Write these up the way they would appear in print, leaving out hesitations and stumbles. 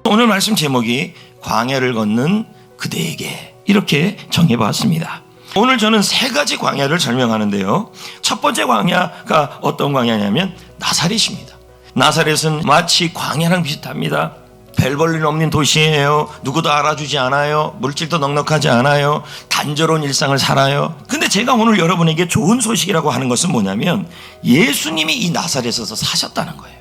오늘 말씀 제목이 광야를 걷는 그대에게, 이렇게 정해봤습니다. 오늘 저는 세 가지 광야를 설명하는데요. 첫 번째 광야가 어떤 광야냐면 나사렛입니다. 나사렛은 마치 광야랑 비슷합니다. 별 볼일 없는 도시예요. 누구도 알아주지 않아요. 물질도 넉넉하지 않아요. 단조로운 일상을 살아요. 근데 제가 오늘 여러분에게 좋은 소식이라고 하는 것은 뭐냐면 예수님이 이 나사렛에서 사셨다는 거예요.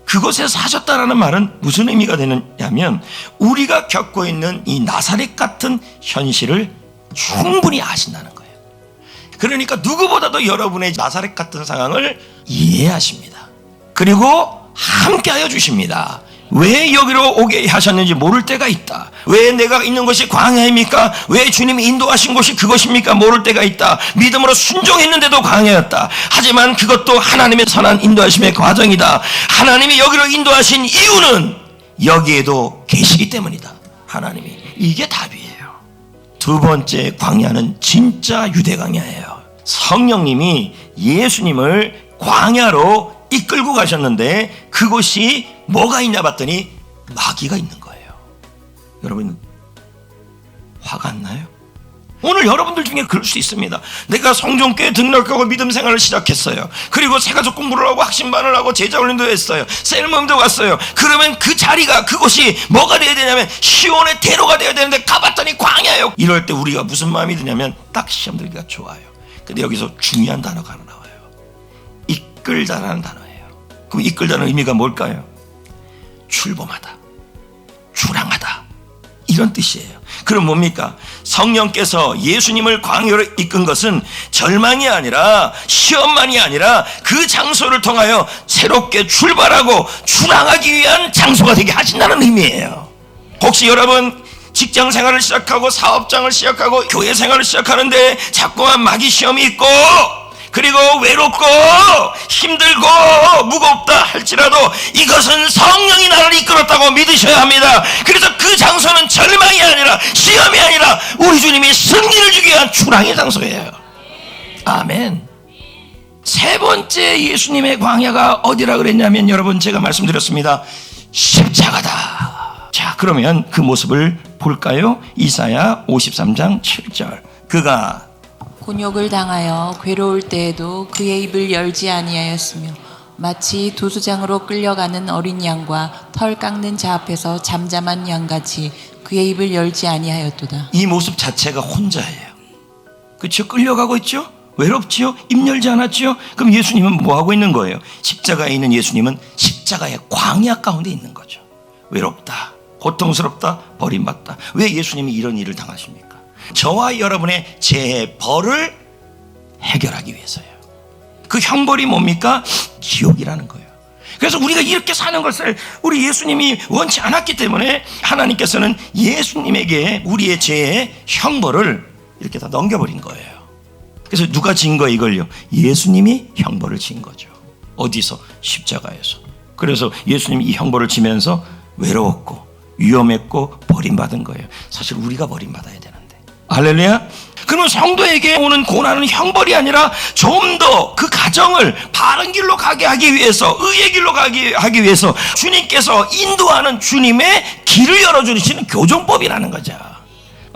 그곳에서 사셨다라는 말은 무슨 의미가 되느냐면 우리가 겪고 있는 이 나사렛 같은 현실을 충분히 아신다는 거예요. 그러니까 누구보다도 여러분의 나사렛 같은 상황을 이해하십니다. 그리고 함께하여 주십니다. 왜 여기로 오게 하셨는지 모를 때가 있다. 왜 내가 있는 곳이 광야입니까? 왜 주님이 인도하신 곳이 그것입니까? 모를 때가 있다. 믿음으로 순종했는데도 광야였다. 하지만 그것도 하나님의 선한 인도하심의 과정이다. 하나님이 여기로 인도하신 이유는 여기에도 계시기 때문이다. 하나님이. 이게 답이에요. 두 번째 광야는 진짜 유대 광야예요. 성령님이 예수님을 광야로 이끌고 가셨는데 그곳이 뭐가 있냐 봤더니 마귀가 있는 거예요. 여러분 화가 안 나요? 오늘 여러분들 중에 그럴 수 있습니다. 내가 성전교회 등록하고 믿음 생활을 시작했어요. 그리고 새가족 공부를 하고 학신반을 하고 제자훈련도 했어요. 셀모임도 갔어요. 그러면 그 자리가, 그곳이 뭐가 돼야 되냐면 시온의 대로가 돼야 되는데 가봤더니 광야예요. 이럴 때 우리가 무슨 마음이 드냐면 딱 시험 들기가 좋아요. 근데 여기서 중요한 단어가 하나 나와요. 이끌다라는 단어예요. 그럼 이끌다는 의미가 뭘까요? 출범하다, 출항하다, 이런 뜻이에요. 그럼 뭡니까? 성령께서 예수님을 광야로 이끈 것은 절망이 아니라, 시험만이 아니라 그 장소를 통하여 새롭게 출발하고 출항하기 위한 장소가 되게 하신다는 의미예요. 혹시 여러분 직장 생활을 시작하고 사업장을 시작하고 교회 생활을 시작하는데 자꾸만 마귀 시험이 있고, 그리고 외롭고 힘들고 무겁다 할지라도 이것은 성령이 나를 이끌었다고 믿으셔야 합니다. 그래서 그 장소는 절망이 아니라 시험이 아니라 우리 주님이 승리를 주기 위한 출항의 장소예요. 아멘. 세 번째 예수님의 광야가 어디라 그랬냐면, 여러분 제가 말씀드렸습니다. 십자가다. 자, 그러면 그 모습을 볼까요? 이사야 53장 7절. 그가 곤욕을 당하여 괴로울 때에도 그의 입을 열지 아니하였으며 마치 도수장으로 끌려가는 어린 양과 털 깎는 자 앞에서 잠잠한 양같이 그의 입을 열지 아니하였도다. 이 모습 자체가 혼자예요. 그렇죠? 끌려가고 있죠? 외롭지요? 입 열지 않았지요? 그럼 예수님은 뭐 하고 있는 거예요? 십자가에 있는 예수님은 십자가의 광야 가운데 있는 거죠. 외롭다, 고통스럽다, 버림받다. 왜 예수님이 이런 일을 당하십니까? 저와 여러분의 죄의 벌을 해결하기 위해서요. 그 형벌이 뭡니까? 지옥이라는 거예요. 그래서 우리가 이렇게 사는 것을 우리 예수님이 원치 않았기 때문에 하나님께서는 예수님에게 우리의 죄의 형벌을 이렇게 다 넘겨버린 거예요. 그래서 누가 진 거예요, 이걸요? 예수님이 형벌을 진 거죠. 어디서? 십자가에서. 그래서 예수님이 이 형벌을 지면서 외로웠고 위험했고 버림받은 거예요. 사실 우리가 버림받아야 되는데. 할렐루야. 그러면 성도에게 오는 고난은 형벌이 아니라 좀 더 그 가정을 바른 길로 가게 하기 위해서, 의의 길로 가게 하기 위해서 주님께서 인도하는 주님의 길을 열어주시는 교정법이라는 거죠.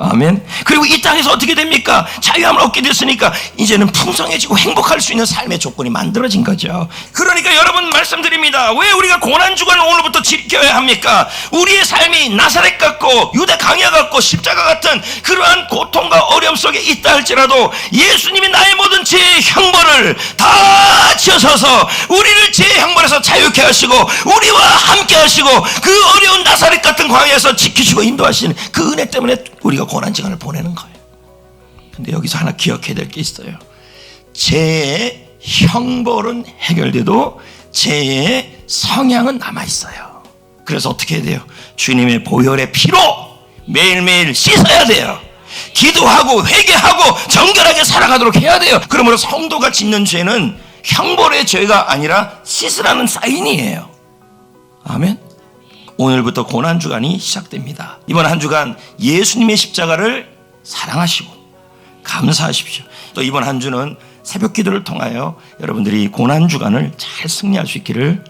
아멘. 그리고 이 땅에서 어떻게 됩니까? 자유함을 얻게 됐으니까 이제는 풍성해지고 행복할 수 있는 삶의 조건이 만들어진 거죠. 그러니까 여러분 말씀드립니다. 왜 우리가 고난주간을 오늘부터 지켜야 합니까? 우리의 삶이 나사렛 같고 유대 광야 같고 십자가 같은 그러한 고통과 어려움 속에 있다 할지라도 예수님이 나의 모든 죄의 형벌을 다 지어서서 우리를 죄의 형벌에서 자유케 하시고 우리와 함께 하시고 그 어려운 나사렛 같은 광야에서 지키시고 인도하시는 그 은혜 때문에 우리가 고난시간을 보내는 거예요. 근데 여기서 하나 기억해야 될 게 있어요. 죄의 형벌은 해결돼도 죄의 성향은 남아있어요. 그래서 어떻게 해야 돼요? 주님의 보혈의 피로 매일매일 씻어야 돼요. 기도하고 회개하고 정결하게 살아가도록 해야 돼요. 그러므로 성도가 짓는 죄는 형벌의 죄가 아니라 씻으라는 사인이에요. 아멘. 오늘부터 고난주간이 시작됩니다. 이번 한 주간 예수님의 십자가를 사랑하시고 감사하십시오. 또 이번 한 주는 새벽 기도를 통하여 여러분들이 고난주간을 잘 승리할 수 있기를